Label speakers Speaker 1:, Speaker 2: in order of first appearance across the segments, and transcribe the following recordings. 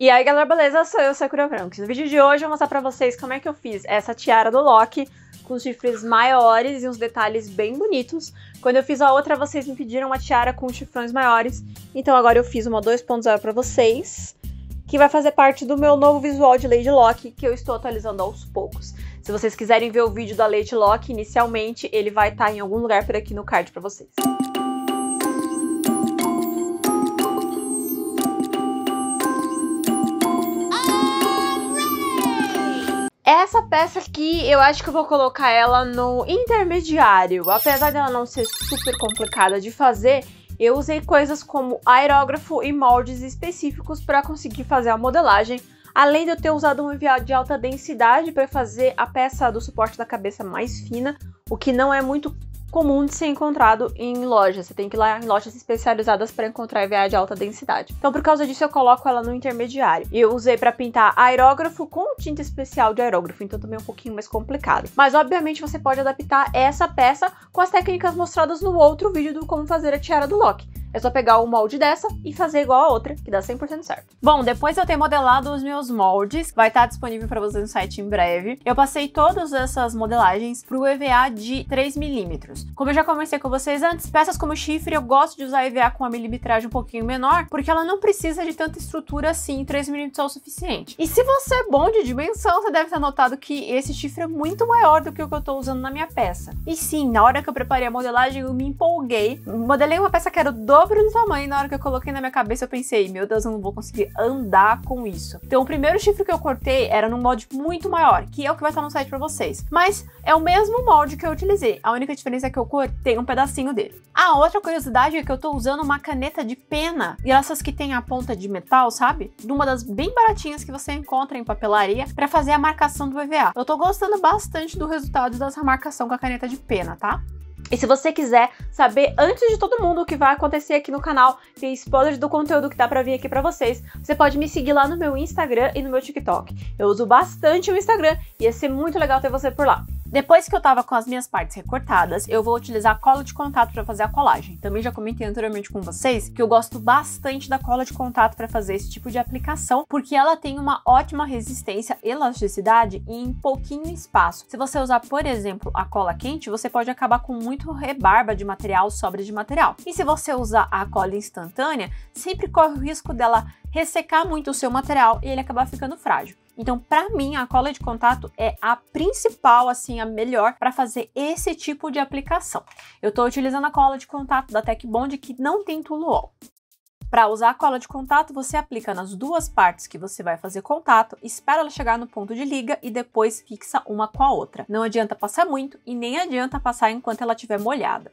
Speaker 1: E aí galera, beleza? Sou eu, Sakura Franks. No vídeo de hoje eu vou mostrar pra vocês como é que eu fiz essa tiara do Loki com os chifres maiores e uns detalhes bem bonitos. Quando eu fiz a outra, vocês me pediram uma tiara com chifrões maiores, então agora eu fiz uma 2.0 pra vocês, que vai fazer parte do meu novo visual de Lady Loki, que eu estou atualizando aos poucos. Se vocês quiserem ver o vídeo da Lady Loki, inicialmente, ele vai estar em algum lugar por aqui no card pra vocês. Essa peça aqui, eu acho que eu vou colocar ela no intermediário. Apesar dela não ser super complicada de fazer, eu usei coisas como aerógrafo e moldes específicos para conseguir fazer a modelagem. Além de eu ter usado um EVA de alta densidade para fazer a peça do suporte da cabeça mais fina, o que não é muito comum de ser encontrado em lojas. Você tem que ir lá em lojas especializadas para encontrar EVA de alta densidade. Então, por causa disso, eu coloco ela no intermediário. Eu usei para pintar aerógrafo com tinta especial de aerógrafo, então também é um pouquinho mais complicado. Mas, obviamente, você pode adaptar essa peça com as técnicas mostradas no outro vídeo do como fazer a tiara do Loki. É só pegar o molde dessa e fazer igual a outra, que dá 100% certo. Bom, depois de eu ter modelado os meus moldes, vai estar disponível para vocês no site em breve. Eu passei todas essas modelagens pro EVA de 3mm. Como eu já conversei com vocês antes, peças como chifre, eu gosto de usar EVA com uma milimetragem um pouquinho menor, porque ela não precisa de tanta estrutura assim, 3mm é o suficiente. E se você é bom de dimensão, você deve ter notado que esse chifre é muito maior do que o que eu tô usando na minha peça. E sim, na hora que eu preparei a modelagem, eu me empolguei. Modelei uma peça que era o dobro do tamanho, na hora que eu coloquei na minha cabeça eu pensei, meu Deus, eu não vou conseguir andar com isso. Então o primeiro chifre que eu cortei era num molde muito maior, que é o que vai estar no site pra vocês. Mas é o mesmo molde que eu utilizei, a única diferença é que eu cortei um pedacinho dele. A outra curiosidade é que eu tô usando uma caneta de pena, e essas que tem a ponta de metal, sabe? Uma das bem baratinhas que você encontra em papelaria, pra fazer a marcação do EVA. Eu tô gostando bastante do resultado dessa marcação com a caneta de pena, tá? E se você quiser saber antes de todo mundo o que vai acontecer aqui no canal, tem spoilers do conteúdo que dá pra vir aqui pra vocês, você pode me seguir lá no meu Instagram e no meu TikTok. Eu uso bastante o Instagram e ia ser muito legal ter você por lá. Depois que eu tava com as minhas partes recortadas, eu vou utilizar cola de contato para fazer a colagem. Também já comentei anteriormente com vocês que eu gosto bastante da cola de contato para fazer esse tipo de aplicação, porque ela tem uma ótima resistência, elasticidade e em pouquinho espaço. Se você usar, por exemplo, a cola quente, você pode acabar com muito rebarba de material, sobra de material. E se você usar a cola instantânea, sempre corre o risco dela ressecar muito o seu material e ele acabar ficando frágil. Então, pra mim, a cola de contato é a principal, assim, a melhor para fazer esse tipo de aplicação. Eu tô utilizando a cola de contato da Tech Bond, que não tem toluol. Para usar a cola de contato, você aplica nas duas partes que você vai fazer contato, espera ela chegar no ponto de liga e depois fixa uma com a outra. Não adianta passar muito e nem adianta passar enquanto ela estiver molhada.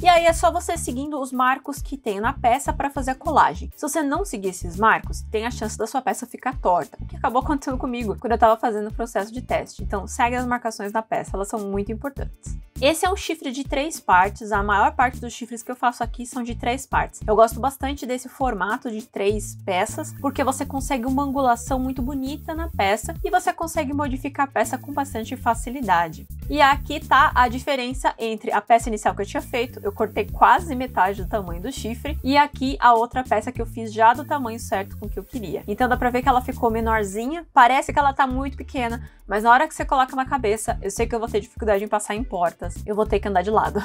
Speaker 1: E aí é só você seguindo os marcos que tem na peça para fazer a colagem. Se você não seguir esses marcos, tem a chance da sua peça ficar torta, o que acabou acontecendo comigo quando eu estava fazendo o processo de teste. Então segue as marcações da peça, elas são muito importantes. Esse é um chifre de 3 partes, a maior parte dos chifres que eu faço aqui são de 3 partes. Eu gosto bastante desse formato de 3 peças, porque você consegue uma angulação muito bonita na peça e você consegue modificar a peça com bastante facilidade. E aqui tá a diferença entre a peça inicial que eu tinha feito, eu cortei quase metade do tamanho do chifre, e aqui a outra peça que eu fiz já do tamanho certo com o que eu queria. Então dá pra ver que ela ficou menorzinha, parece que ela tá muito pequena, mas na hora que você coloca na cabeça, eu sei que eu vou ter dificuldade em passar em portas, eu vou ter que andar de lado.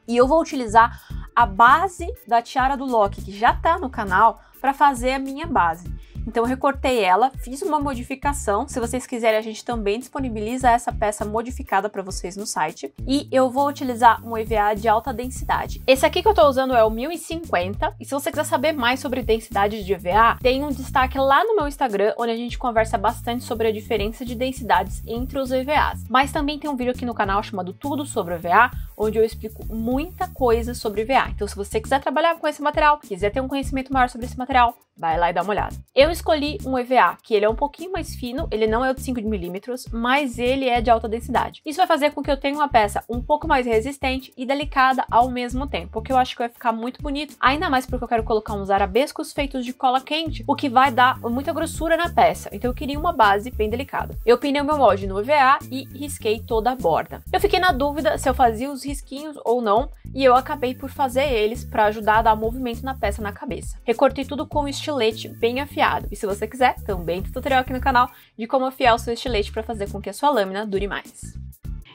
Speaker 1: E eu vou utilizar a base da tiara do Loki, que já tá no canal, para fazer a minha base. Então eu recortei ela, fiz uma modificação, se vocês quiserem a gente também disponibiliza essa peça modificada para vocês no site. E eu vou utilizar um EVA de alta densidade. Esse aqui que eu tô usando é o 1050, e se você quiser saber mais sobre densidade de EVA, tem um destaque lá no meu Instagram, onde a gente conversa bastante sobre a diferença de densidades entre os EVAs. Mas também tem um vídeo aqui no canal chamado Tudo sobre o EVA, onde eu explico muita coisa sobre EVA. Então se você quiser trabalhar com esse material, quiser ter um conhecimento maior sobre esse material, vai lá e dá uma olhada. Eu escolhi um EVA, que ele é um pouquinho mais fino, ele não é o de 5mm, mas ele é de alta densidade. Isso vai fazer com que eu tenha uma peça um pouco mais resistente e delicada ao mesmo tempo, o que eu acho que vai ficar muito bonito, ainda mais porque eu quero colocar uns arabescos feitos de cola quente, o que vai dar muita grossura na peça, então eu queria uma base bem delicada. Eu pinei o meu molde no EVA e risquei toda a borda. Eu fiquei na dúvida se eu fazia os risquinhos ou não, e eu acabei por fazer eles para ajudar a dar movimento na peça na cabeça. Recortei tudo com um estilete bem afiado, e se você quiser, também tem tutorial aqui no canal de como afiar o seu estilete para fazer com que a sua lâmina dure mais.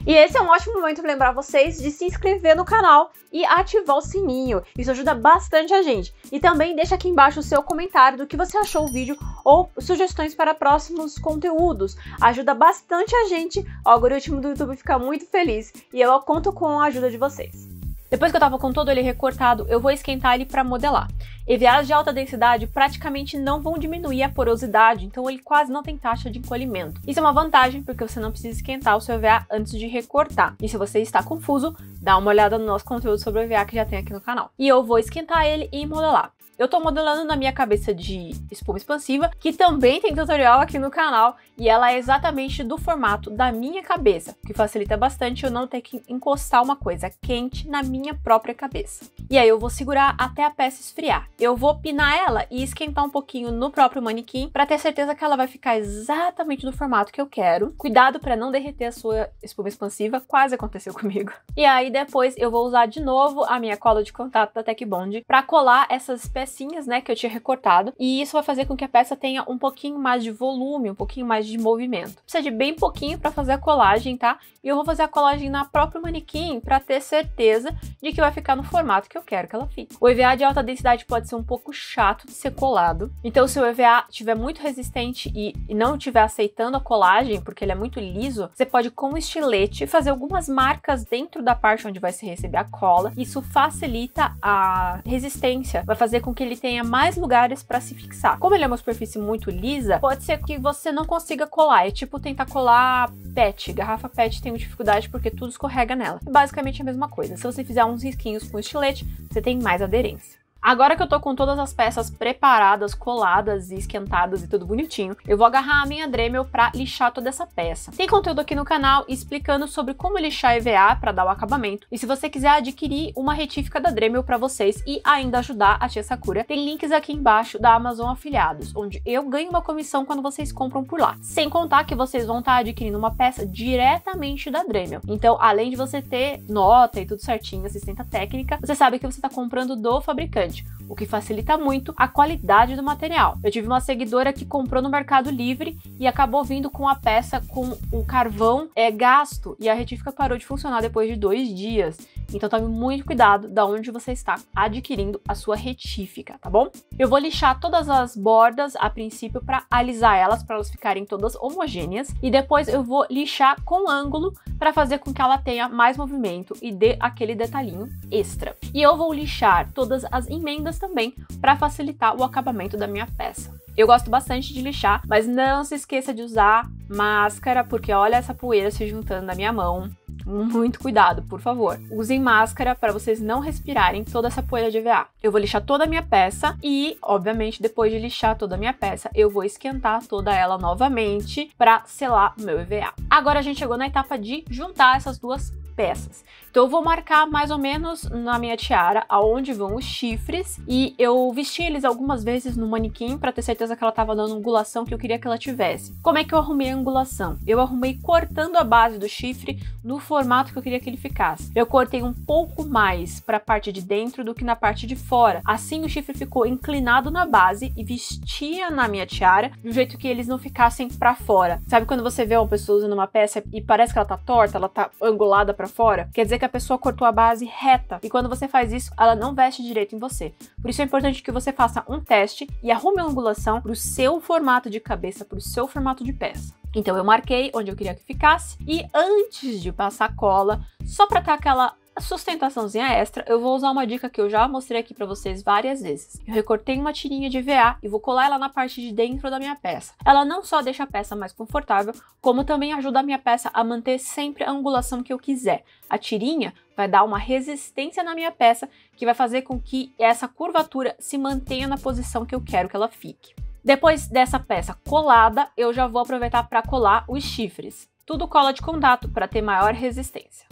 Speaker 1: E esse é um ótimo momento para lembrar vocês de se inscrever no canal e ativar o sininho. Isso ajuda bastante a gente. E também deixa aqui embaixo o seu comentário do que você achou do vídeo ou sugestões para próximos conteúdos. Ajuda bastante a gente, o algoritmo do YouTube fica muito feliz e eu conto com a ajuda de vocês. Depois que eu tava com todo ele recortado, eu vou esquentar ele para modelar. EVAs de alta densidade praticamente não vão diminuir a porosidade, então ele quase não tem taxa de encolhimento. Isso é uma vantagem, porque você não precisa esquentar o seu EVA antes de recortar. E se você está confuso, dá uma olhada no nosso conteúdo sobre o EVA que já tem aqui no canal. E eu vou esquentar ele e modelar. Eu tô modelando na minha cabeça de espuma expansiva, que também tem tutorial aqui no canal, e ela é exatamente do formato da minha cabeça, o que facilita bastante eu não ter que encostar uma coisa quente na minha própria cabeça. E aí eu vou segurar até a peça esfriar. Eu vou pinar ela e esquentar um pouquinho no próprio manequim, para ter certeza que ela vai ficar exatamente no formato que eu quero. Cuidado para não derreter a sua espuma expansiva, quase aconteceu comigo. E aí depois eu vou usar de novo a minha cola de contato da Tech Bond para colar essas pecinhas, né, que eu tinha recortado, e isso vai fazer com que a peça tenha um pouquinho mais de volume, um pouquinho mais de movimento. Precisa de bem pouquinho para fazer a colagem, tá? E eu vou fazer a colagem na própria manequim para ter certeza de que vai ficar no formato que eu quero que ela fique. O EVA de alta densidade pode ser um pouco chato de ser colado, então se o EVA estiver muito resistente e não estiver aceitando a colagem, porque ele é muito liso, você pode com o estilete fazer algumas marcas dentro da parte onde vai se receber a cola. Isso facilita a resistência, vai fazer com que ele tenha mais lugares para se fixar. Como ele é uma superfície muito lisa, pode ser que você não consiga colar. É tipo tentar colar PET. Garrafa PET tem dificuldade porque tudo escorrega nela. É basicamente a mesma coisa. Se você fizer uns risquinhos com estilete, você tem mais aderência. Agora que eu tô com todas as peças preparadas, coladas e esquentadas e tudo bonitinho, eu vou agarrar a minha Dremel pra lixar toda essa peça. Tem conteúdo aqui no canal explicando sobre como lixar EVA pra dar o acabamento. E se você quiser adquirir uma retífica da Dremel pra vocês e ainda ajudar a tia Sakura, tem links aqui embaixo da Amazon Afiliados, onde eu ganho uma comissão quando vocês compram por lá. Sem contar que vocês vão estar adquirindo uma peça diretamente da Dremel. Então, além de você ter nota e tudo certinho, assistência técnica, você sabe que você tá comprando do fabricante, o que facilita muito a qualidade do material. Eu tive uma seguidora que comprou no Mercado Livre e acabou vindo com a peça com o carvão gasto, e a retífica parou de funcionar depois de 2 dias. Então tome muito cuidado de onde você está adquirindo a sua retífica, tá bom? Eu vou lixar todas as bordas a princípio para alisar elas, para elas ficarem todas homogêneas, e depois eu vou lixar com ângulo para fazer com que ela tenha mais movimento e dê aquele detalhinho extra. E eu vou lixar todas as emendas também para facilitar o acabamento da minha peça. Eu gosto bastante de lixar, mas não se esqueça de usar máscara, porque olha essa poeira se juntando na minha mão. Muito cuidado, por favor. Usem máscara para vocês não respirarem toda essa poeira de EVA. Eu vou lixar toda a minha peça e, obviamente, depois de lixar toda a minha peça, eu vou esquentar toda ela novamente para selar o meu EVA. Agora a gente chegou na etapa de juntar essas duas peças. Então eu vou marcar mais ou menos na minha tiara aonde vão os chifres, e eu vesti eles algumas vezes no manequim para ter certeza que ela tava dando a angulação que eu queria que ela tivesse. Como é que eu arrumei a angulação? Eu arrumei cortando a base do chifre no formato que eu queria que ele ficasse. Eu cortei um pouco mais para a parte de dentro do que na parte de fora. Assim o chifre ficou inclinado na base e vestia na minha tiara de um jeito que eles não ficassem para fora. Sabe quando você vê uma pessoa usando uma peça e parece que ela tá torta, ela tá angulada para fora? Quer dizer que a pessoa cortou a base reta, e quando você faz isso, ela não veste direito em você. Por isso é importante que você faça um teste e arrume a angulação para o seu formato de cabeça, para o seu formato de peça. Então eu marquei onde eu queria que ficasse, e antes de passar cola, só para ter aquela sustentaçãozinha extra, eu vou usar uma dica que eu já mostrei aqui pra vocês várias vezes. Eu recortei uma tirinha de EVA e vou colar ela na parte de dentro da minha peça. Ela não só deixa a peça mais confortável, como também ajuda a minha peça a manter sempre a angulação que eu quiser. A tirinha vai dar uma resistência na minha peça, que vai fazer com que essa curvatura se mantenha na posição que eu quero que ela fique. Depois dessa peça colada, eu já vou aproveitar para colar os chifres. Tudo cola de contato para ter maior resistência.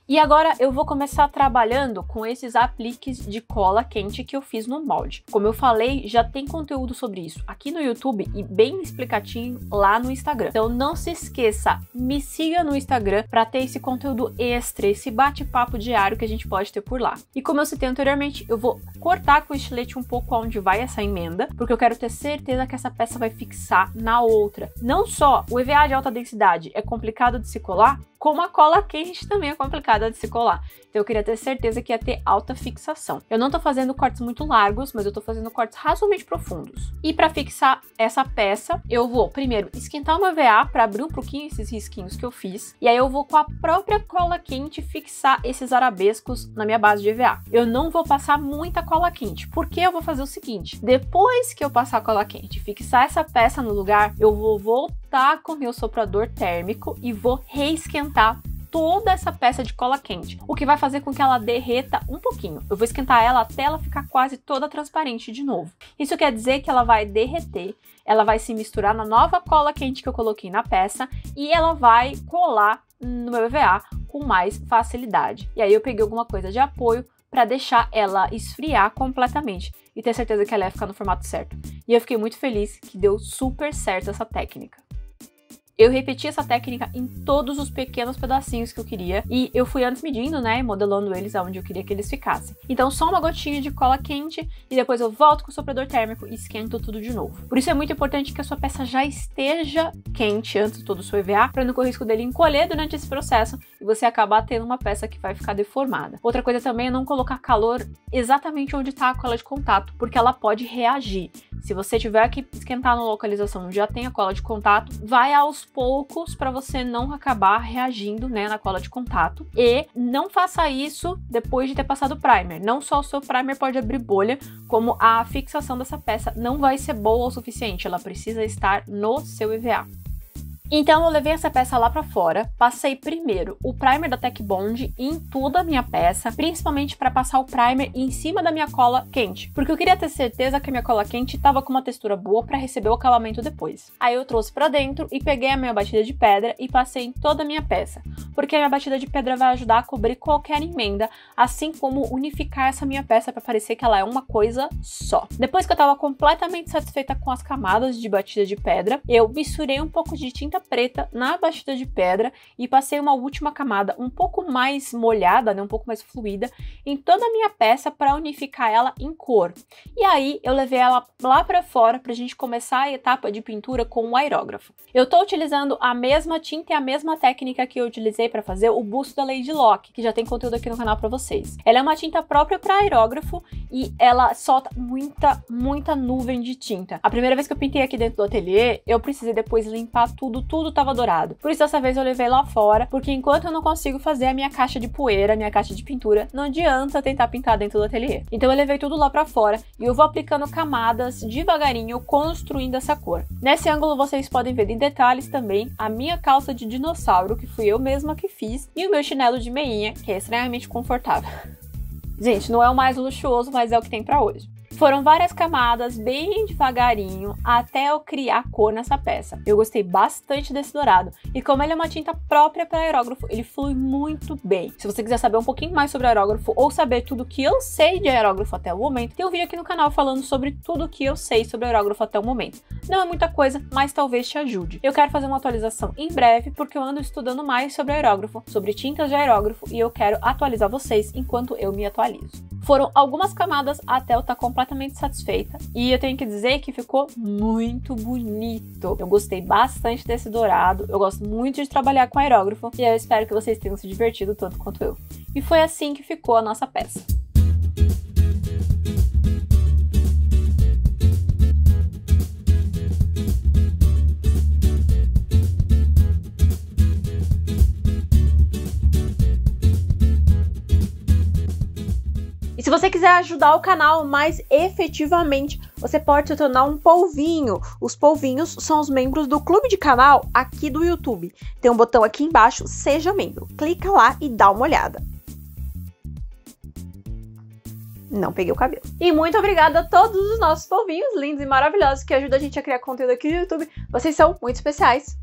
Speaker 1: E agora eu vou começar trabalhando com esses apliques de cola quente que eu fiz no molde. Como eu falei, já tem conteúdo sobre isso aqui no YouTube e bem explicadinho lá no Instagram. Então não se esqueça, me siga no Instagram para ter esse conteúdo extra, esse bate-papo diário que a gente pode ter por lá. E como eu citei anteriormente, eu vou cortar com o estilete um pouco onde vai essa emenda, porque eu quero ter certeza que essa peça vai fixar na outra. Não só o EVA de alta densidade é complicado de se colar, como a cola quente também é complicada de se colar. Então eu queria ter certeza que ia ter alta fixação. Eu não tô fazendo cortes muito largos, mas eu tô fazendo cortes razoavelmente profundos. E para fixar essa peça, eu vou primeiro esquentar o meu EVA para abrir um pouquinho esses risquinhos que eu fiz. E aí eu vou com a própria cola quente fixar esses arabescos na minha base de EVA. Eu não vou passar muita cola quente, porque eu vou fazer o seguinte: depois que eu passar a cola quente e fixar essa peça no lugar, eu vou voltar com o meu soprador térmico e vou reesquentar toda essa peça de cola quente, o que vai fazer com que ela derreta um pouquinho. Eu vou esquentar ela até ela ficar quase toda transparente de novo. Isso quer dizer que ela vai derreter, ela vai se misturar na nova cola quente que eu coloquei na peça e ela vai colar no meu EVA com mais facilidade. E aí eu peguei alguma coisa de apoio para deixar ela esfriar completamente e ter certeza que ela ia ficar no formato certo. E eu fiquei muito feliz que deu super certo essa técnica. Eu repeti essa técnica em todos os pequenos pedacinhos que eu queria e eu fui antes medindo, né, e modelando eles aonde eu queria que eles ficassem. Então só uma gotinha de cola quente e depois eu volto com o soprador térmico e esquento tudo de novo. Por isso é muito importante que a sua peça já esteja quente antes de todo o seu EVA, para não correr o risco dele encolher durante esse processo e você acabar tendo uma peça que vai ficar deformada. Outra coisa também é não colocar calor exatamente onde está a cola de contato, porque ela pode reagir. Se você tiver que esquentar na localização onde já tem a cola de contato, vai aos poucos para você não acabar reagindo, né, na cola de contato. E não faça isso depois de ter passado o primer. Não só o seu primer pode abrir bolha, como a fixação dessa peça não vai ser boa o suficiente. Ela precisa estar no seu EVA. Então eu levei essa peça lá pra fora, passei primeiro o primer da Tech Bond em toda a minha peça, principalmente para passar o primer em cima da minha cola quente, porque eu queria ter certeza que a minha cola quente tava com uma textura boa para receber o acabamento depois. Aí eu trouxe para dentro e peguei a minha batida de pedra e passei em toda a minha peça, porque a minha batida de pedra vai ajudar a cobrir qualquer emenda, assim como unificar essa minha peça para parecer que ela é uma coisa só. Depois que eu tava completamente satisfeita com as camadas de batida de pedra, eu misturei um pouco de tinta preta na batida de pedra e passei uma última camada um pouco mais molhada, né, um pouco mais fluida, em toda a minha peça para unificar ela em cor. E aí eu levei ela lá para fora pra gente começar a etapa de pintura com o aerógrafo. Eu tô utilizando a mesma tinta e a mesma técnica que eu utilizei para fazer o busto da Lady Locke, que já tem conteúdo aqui no canal para vocês. Ela é uma tinta própria para aerógrafo e ela solta muita nuvem de tinta. A primeira vez que eu pintei aqui dentro do ateliê, eu precisei depois limpar tudo tava dourado. Por isso dessa vez eu levei lá fora, porque enquanto eu não consigo fazer a minha caixa de poeira, a minha caixa de pintura, não adianta tentar pintar dentro do ateliê. Então eu levei tudo lá pra fora e eu vou aplicando camadas devagarinho, construindo essa cor. Nesse ângulo vocês podem ver em detalhes também a minha calça de dinossauro, que fui eu mesma que fiz, e o meu chinelo de meinha, que é extremamente confortável. Gente, não é o mais luxuoso, mas é o que tem pra hoje. Foram várias camadas, bem devagarinho, até eu criar cor nessa peça. Eu gostei bastante desse dourado. E como ele é uma tinta própria para aerógrafo, ele flui muito bem. Se você quiser saber um pouquinho mais sobre aerógrafo ou saber tudo que eu sei de aerógrafo até o momento, tem um vídeo aqui no canal falando sobre tudo que eu sei sobre aerógrafo até o momento. Não é muita coisa, mas talvez te ajude. Eu quero fazer uma atualização em breve, porque eu ando estudando mais sobre aerógrafo, sobre tintas de aerógrafo, e eu quero atualizar vocês enquanto eu me atualizo. Foram algumas camadas até eu estar completamente satisfeita, e eu tenho que dizer que ficou muito bonito. Eu gostei bastante desse dourado, eu gosto muito de trabalhar com aerógrafo, e eu espero que vocês tenham se divertido tanto quanto eu. E foi assim que ficou a nossa peça. E se você quiser ajudar o canal mais efetivamente, você pode se tornar um polvinho. Os polvinhos são os membros do clube de canal aqui do YouTube. Tem um botão aqui embaixo, seja membro. Clica lá e dá uma olhada. Não peguei o cabelo. E muito obrigada a todos os nossos polvinhos lindos e maravilhosos que ajudam a gente a criar conteúdo aqui no YouTube. Vocês são muito especiais.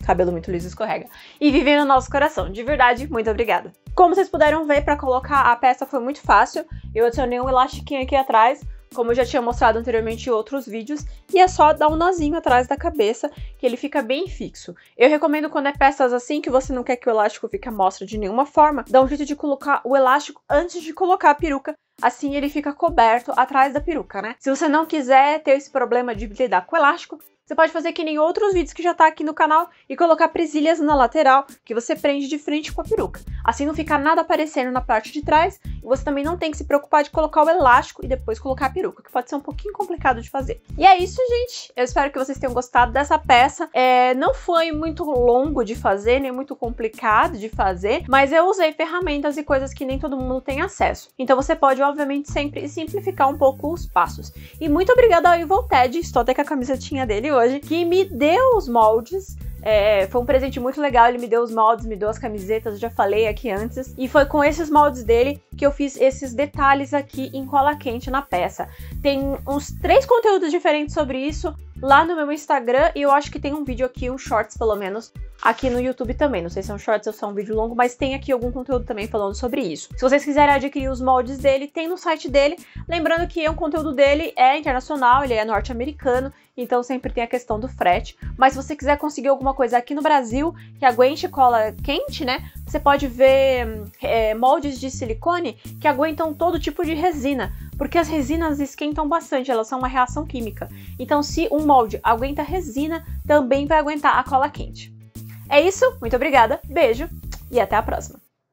Speaker 1: cabelo muito liso escorrega, e vivem no nosso coração. De verdade, muito obrigada. Como vocês puderam ver, para colocar a peça foi muito fácil. Eu adicionei um elastiquinho aqui atrás, como eu já tinha mostrado anteriormente em outros vídeos, e é só dar um nozinho atrás da cabeça, que ele fica bem fixo. Eu recomendo quando é peças assim, que você não quer que o elástico fique à mostra de nenhuma forma, dá um jeito de colocar o elástico antes de colocar a peruca, assim ele fica coberto atrás da peruca, né? Se você não quiser ter esse problema de lidar com o elástico, você pode fazer que nem outros vídeos que já tá aqui no canal e colocar presilhas na lateral que você prende de frente com a peruca. Assim não fica nada aparecendo na parte de trás e você também não tem que se preocupar de colocar o elástico e depois colocar a peruca, que pode ser um pouquinho complicado de fazer. E é isso, gente. Eu espero que vocês tenham gostado dessa peça. Não foi muito longo de fazer, nem muito complicado de fazer, mas eu usei ferramentas e coisas que nem todo mundo tem acesso. Então você pode, obviamente, sempre simplificar um pouco os passos. E muito obrigada ao Evolted, estou até com a camisetinha dele hoje, que me deu os moldes. Foi um presente muito legal, ele me deu os moldes, me deu as camisetas, eu já falei aqui antes. E foi com esses moldes dele que eu fiz esses detalhes aqui em cola quente na peça. Tem uns 3 conteúdos diferentes sobre isso lá no meu Instagram, e eu acho que tem um vídeo aqui, um shorts pelo menos, aqui no YouTube também. Não sei se é um shorts ou se é um vídeo longo, mas tem aqui algum conteúdo também falando sobre isso. Se vocês quiserem adquirir os moldes dele, tem no site dele. Lembrando que o conteúdo dele é internacional, ele é norte-americano, então sempre tem a questão do frete. Mas se você quiser conseguir alguma coisa aqui no Brasil que aguente cola quente, né? Você pode ver moldes de silicone que aguentam todo tipo de resina, porque as resinas esquentam bastante, elas são uma reação química. Então se um molde aguenta resina, também vai aguentar a cola quente. É isso, muito obrigada, beijo e até a próxima!